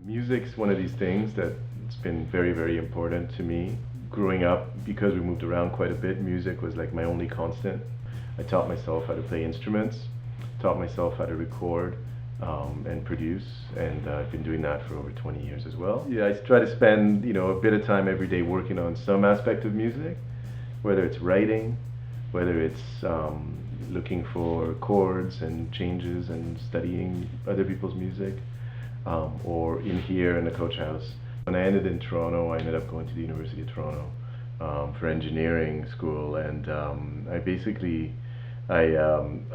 Music's one of these things that it's been very, very important to me. Growing up, because we moved around quite a bit, music was like my only constant. I taught myself how to play instruments, taught myself how to record and produce, and I've been doing that for over 20 years as well. Yeah, I try to spend, a bit of time every day working on some aspect of music, whether it's writing, whether it's looking for chords and changes and studying other people's music, or in here in the coach house. When I ended in Toronto, I ended up going to the University of Toronto for engineering school, and I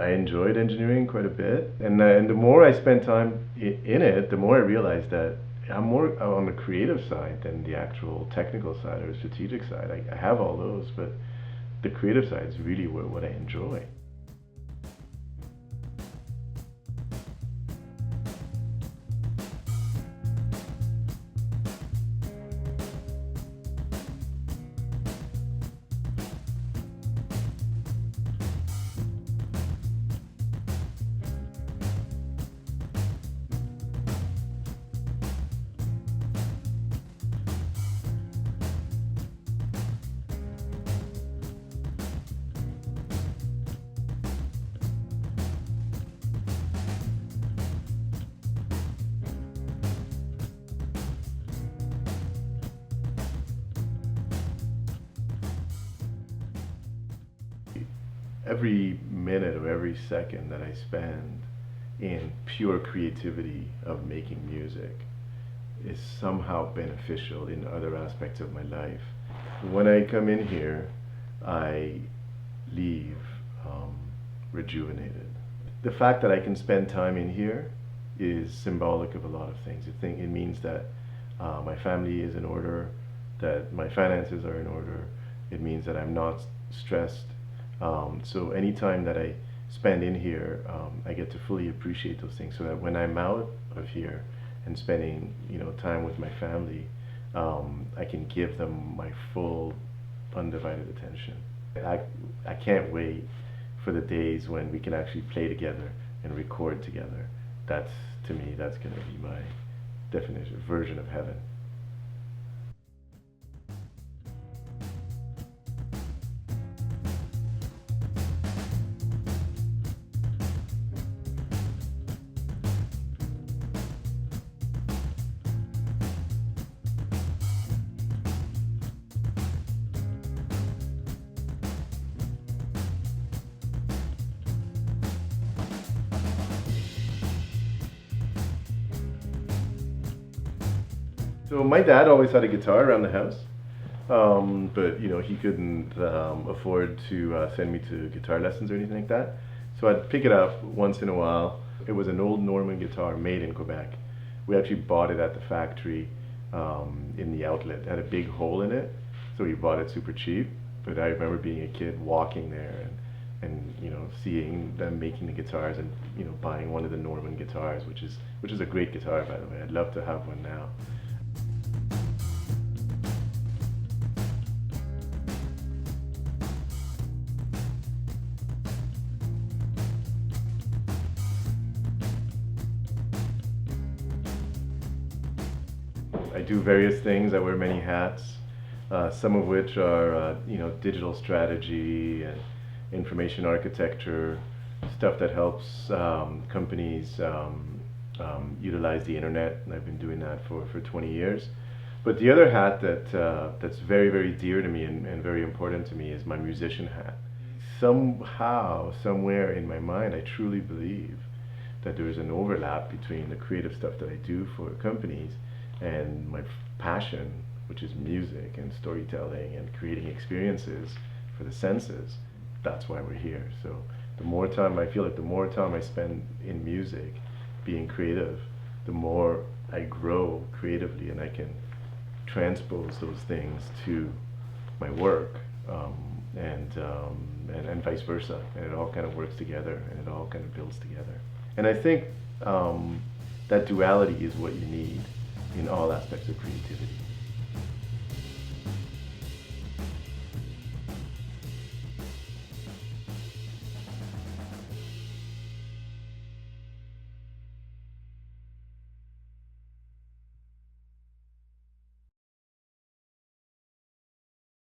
enjoyed engineering quite a bit, and the more I spent time in it, the more I realized that I'm more on the creative side than the actual technical side or strategic side. I have all those, but the creative side is really what I enjoy. Every minute or every second that I spend in pure creativity of making music is somehow beneficial in other aspects of my life. When I come in here, I leave rejuvenated. The fact that I can spend time in here is symbolic of a lot of things. It means that my family is in order, that my finances are in order. It means that I'm not stressed. So anytime that I spend in here, I get to fully appreciate those things, so that when I'm out of here and spending, time with my family, I can give them my full, undivided attention. I can't wait for the days when we can actually play together and record together. To me, that's going to be my version of heaven. So my dad always had a guitar around the house, but he couldn't afford to send me to guitar lessons or anything like that. So I'd pick it up once in a while. It was an old Norman guitar made in Quebec. We actually bought it at the factory in the outlet. It had a big hole in it, so we bought it super cheap. But I remember being a kid walking there and seeing them making the guitars and buying one of the Norman guitars, which is a great guitar, by the way. I'd love to have one now. I do various things. I wear many hats, some of which are digital strategy and information architecture, stuff that helps companies utilize the internet, and I've been doing that for 20 years. But the other hat that's very, very dear to me and very important to me is my musician hat. Somehow, somewhere in my mind, I truly believe that there's an overlap between the creative stuff that I do for companies and my passion, which is music and storytelling and creating experiences for the senses. That's why we're here. So I feel like the more time I spend in music, being creative, the more I grow creatively, and I can transpose those things to my work, and vice versa, and it all kind of works together, and it all kind of builds together. And I think that duality is what you need in all aspects of creativity.